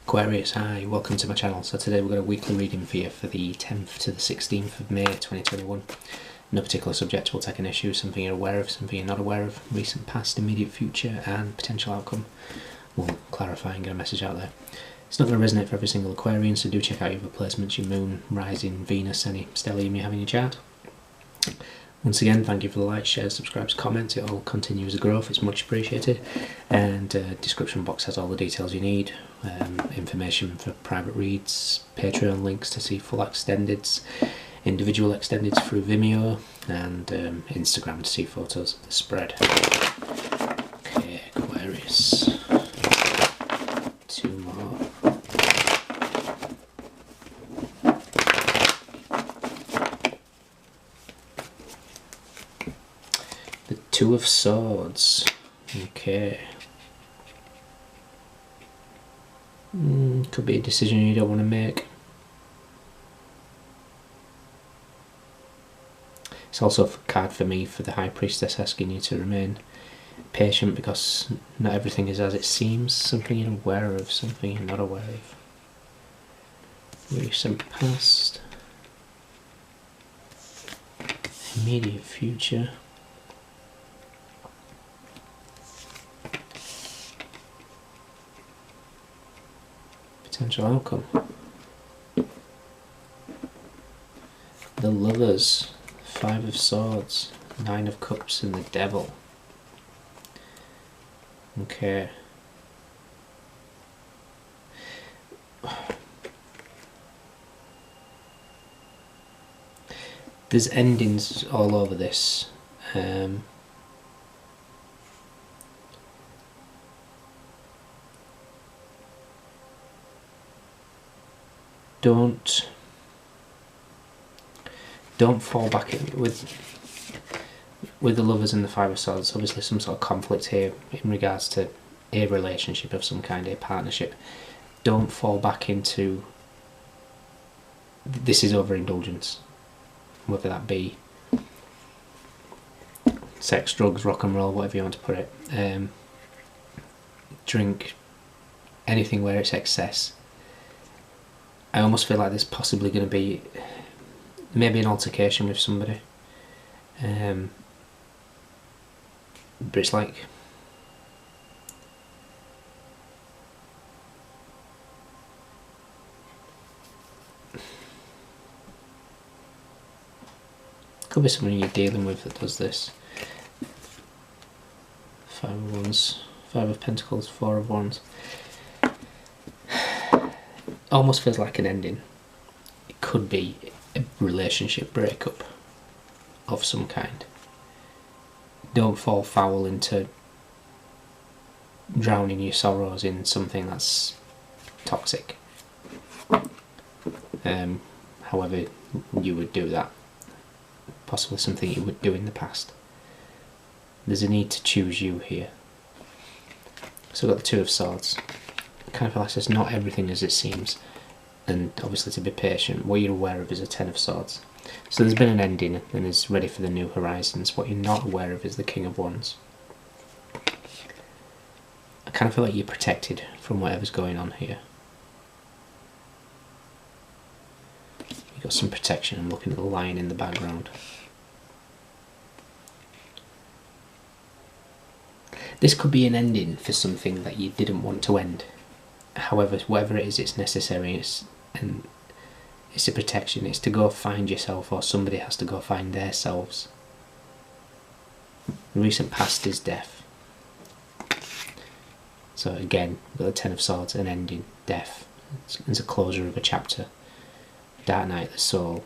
Aquarius, hi, welcome to my channel. So today we've got a weekly reading for you for the 10th to the 16th of May 2021. No particular subject, we'll take an issue, something you're aware of, something you're not aware of, recent, past, immediate future and potential outcome. We'll clarify and get a message out there. It's not going to resonate for every single Aquarian, so do check out your other placements, your moon, rising, Venus, any stellium you have in your chart. Once again, thank you for the likes, shares, subscribes, comments. It all continues to grow, it's much appreciated. And description box has all the details you need. Information for private reads, Patreon links to see full extendeds, individual extendeds through Vimeo, and Instagram to see photos of the spread. Okay, Aquarius. Two more. The Two of Swords. Okay. Could be a decision you don't want to make. It's also a card for me for the High Priestess, asking you to remain patient because not everything is as it seems. Something you're aware of, something you're not aware of. Recent past. Immediate future. Potential outcome. The Lovers, Five of Swords, Nine of Cups and the Devil. Okay. There's endings all over this. Don't fall back with the Lovers and the Five of Swords. Obviously some sort of conflict here in regards to a relationship of some kind, a partnership. Don't fall back into this is overindulgence, whether that be sex, drugs, rock and roll, whatever you want to put it. Drink, anything where it's excess. I almost feel like there's possibly going to be maybe an altercation with somebody, but it's like could be someone you're dealing with that does this. Five of Wands, Five of Pentacles, Four of Wands. Almost feels like an ending. It could be a relationship breakup of some kind. Don't fall foul into drowning your sorrows in something that's toxic. However you would do that. Possibly something you would do in the past. There's a need to choose you here. So we've got the Two of Swords. Kind of feel like it's not everything as it seems, and obviously to be patient. What you're aware of is a Ten of Swords. So there's been an ending and is ready for the new horizons. What you're not aware of is the King of Wands. I kind of feel like you're protected from whatever's going on here. You've got some protection. I'm looking at the lion in the background. This could be an ending for something that you didn't want to end. However, whatever it is, it's necessary, and it's a protection. It's to go find yourself, or somebody has to go find themselves. The recent past is death. So again, we've got the Ten of Swords, an ending, death. It's a closure of a chapter. Dark night of the soul,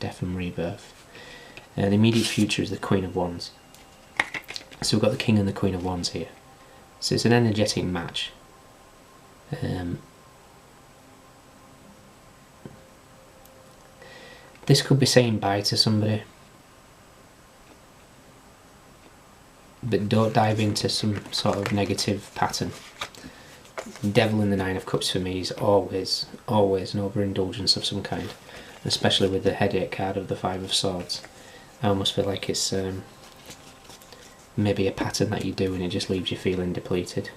death and rebirth. The immediate future is the Queen of Wands. So we've got the King and the Queen of Wands here. So it's an energetic match. This could be saying bye to somebody, but don't dive into some sort of negative pattern. Devil in the Nine of Cups for me is always an overindulgence of some kind, especially with the headache card of the Five of Swords. I almost feel like it's maybe a pattern that you do and it just leaves you feeling depleted.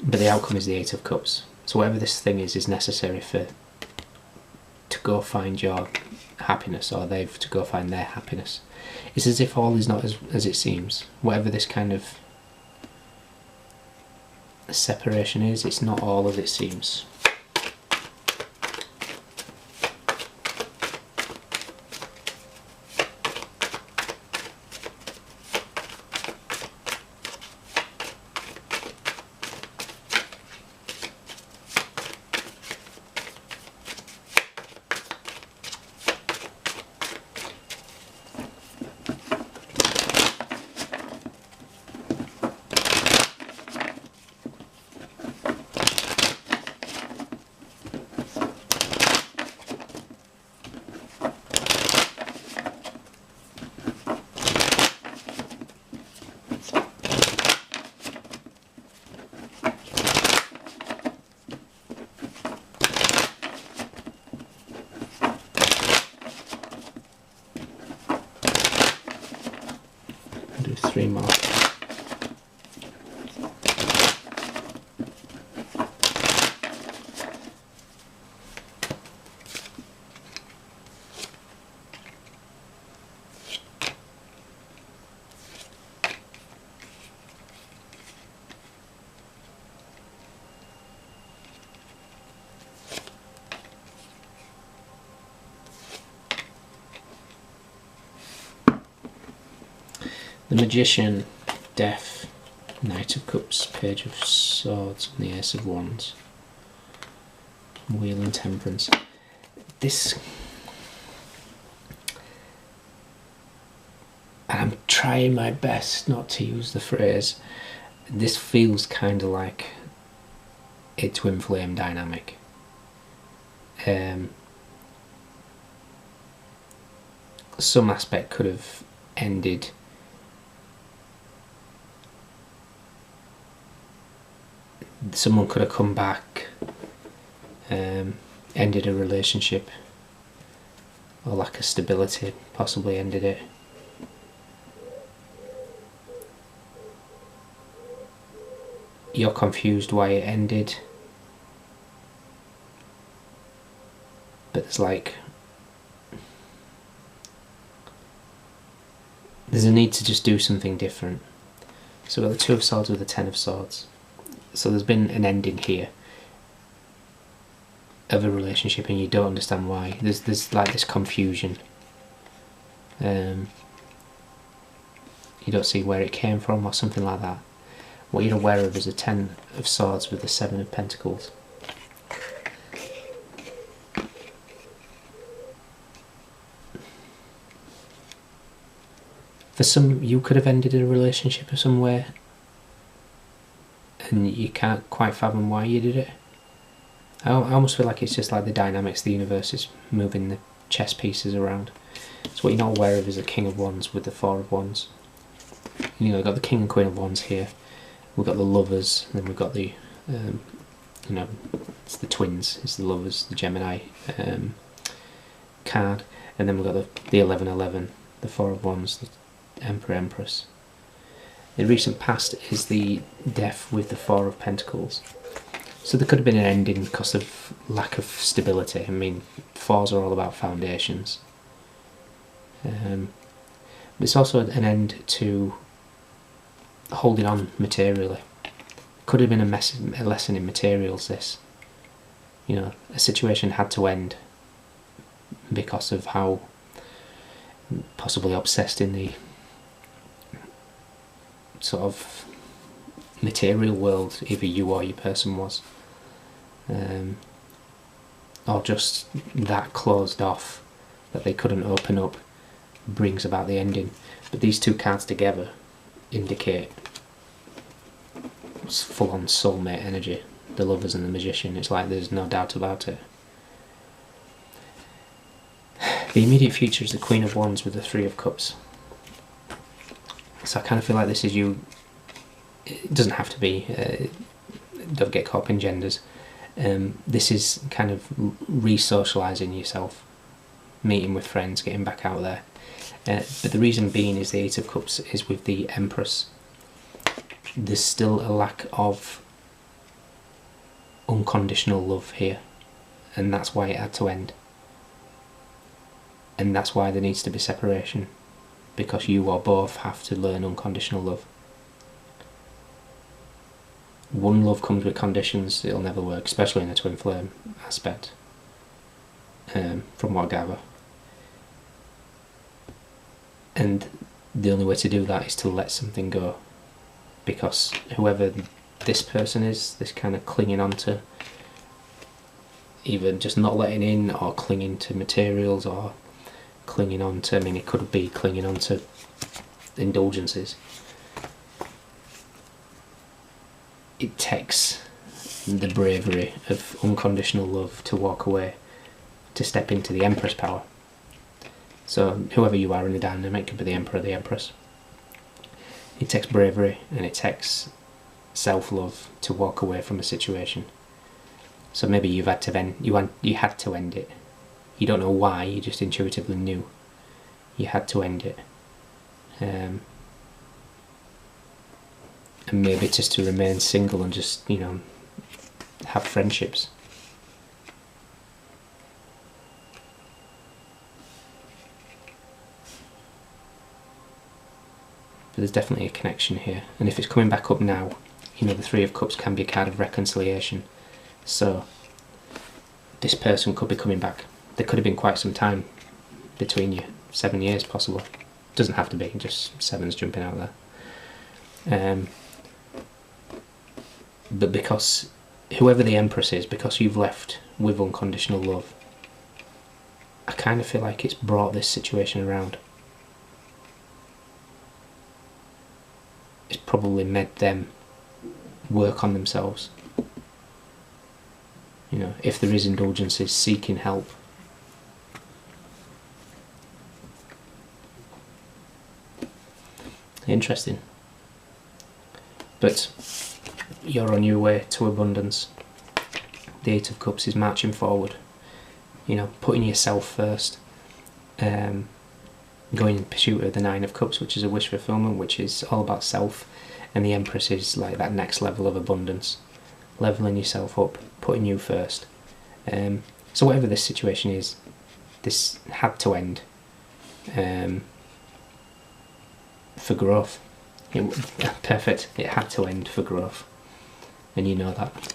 but the outcome is the Eight of Cups. So whatever this thing is necessary to go find your happiness, or they've to go find their happiness. It's as if all is not as it seems. Whatever this kind of separation is, it's not all as it seems. Do 3 more. The Magician, Death, Knight of Cups, Page of Swords, and the Ace of Wands. Wheel and Temperance. This... and I'm trying my best not to use the phrase, this feels kind of like a twin flame dynamic. Some aspect could have ended someone could have come back, ended a relationship, or lack of stability possibly ended it. You're confused why it ended, but there's a need to just do something different. So we've got the Two of Swords with the Ten of Swords. So there's been an ending here of a relationship and you don't understand why. There's like this confusion. You don't see where it came from or something like that. What you're aware of is a Ten of Swords with the Seven of Pentacles. For some, you could have ended a relationship or somewhere and you can't quite fathom why you did it. I almost feel like it's just like the dynamics, the universe is moving the chess pieces around. So what you're not aware of is the King of Wands with the Four of Wands. You know, we've got the King and Queen of Wands here. We've got the Lovers, and then we've got the, you know, it's the twins, it's the Lovers, the Gemini card. And then we've got the 1111, the Four of Wands, the Emperor, Empress. The recent past is the Death with the Four of Pentacles. So there could have been an ending because of lack of stability. I mean, fours are all about foundations. But it's also an end to holding on materially. Could have been a lesson in materials, this. You know, a situation had to end because of how possibly obsessed in the sort of material world either you or your person was, or just that closed off that they couldn't open up brings about the ending. But these two cards together indicate full on soulmate energy, the Lovers and the Magician. It's like there's no doubt about it. The immediate future is the Queen of Wands with the Three of Cups. So I kind of feel like this is you. It doesn't have to be. Don't get caught up in genders. This is kind of re-socialising yourself, meeting with friends, getting back out there. But the reason being is the Eight of Cups is with the Empress. There's still a lack of unconditional love here, and that's why it had to end. And that's why there needs to be separation, because you or both have to learn unconditional love. One love comes with conditions, it'll never work, especially in a twin flame aspect, from what I gather. And the only way to do that is to let something go, because whoever this person is, this kind of clinging on to, either just not letting in, or clinging to materials, or clinging on to, I mean, it could be clinging on to indulgences. It takes the bravery of unconditional love to walk away, to step into the Empress power. So whoever you are in the dynamic, it could be the Emperor or the Empress. It takes bravery and it takes self-love to walk away from a situation. So maybe you've had to you had to end it. You don't know why, you just intuitively knew you had to end it. And maybe just to remain single and just, you know, have friendships. But there's definitely a connection here. And if it's coming back up now, you know, the Three of Cups can be a card of reconciliation. So this person could be coming back. There could have been quite some time between you, 7 years possible. Doesn't have to be, just 7's jumping out there. But because whoever the Empress is, because you've left with unconditional love, I kind of feel like it's brought this situation around. It's probably made them work on themselves. You know, if there is indulgences, seeking help. Interesting. But you're on your way to abundance. The Eight of Cups is marching forward. You know, putting yourself first. Going in pursuit of the Nine of Cups, which is a wish fulfillment, which is all about self. And the Empress is like that next level of abundance. Leveling yourself up, putting you first. So whatever this situation is, this had to end. For growth. Perfect. It had to end for growth. And you know that.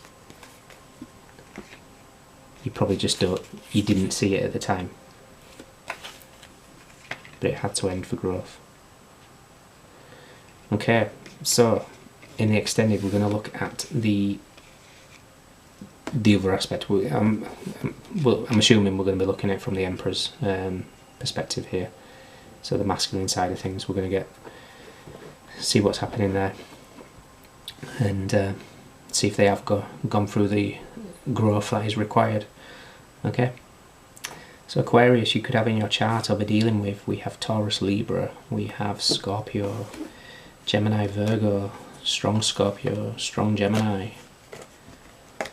You probably just you didn't see it at the time. But it had to end for growth. Okay, so in the extended we're going to look at the other aspect. I'm assuming we're going to be looking at it from the Emperor's perspective here. So the masculine side of things, we're going to see what's happening there, and see if they have gone through the growth that is required. Okay, so Aquarius, you could have in your chart or be dealing with, we have Taurus, Libra, we have Scorpio, Gemini, Virgo, strong Scorpio, strong Gemini,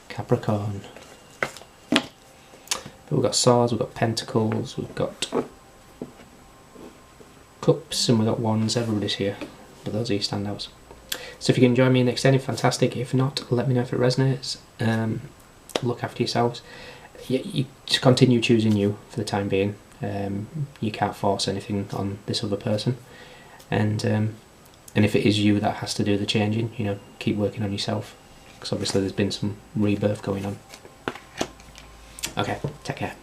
Capricorn. But we've got swords, we've got pentacles, we've got cups, and we've got wands. Everybody's here, but those are your standouts. So if you can join me in the extended, fantastic. If not, let me know if it resonates. Look after yourselves. You continue choosing you for the time being. You can't force anything on this other person, and if it is you that has to do the changing, you know, keep working on yourself, because obviously there's been some rebirth going on. Okay, take care.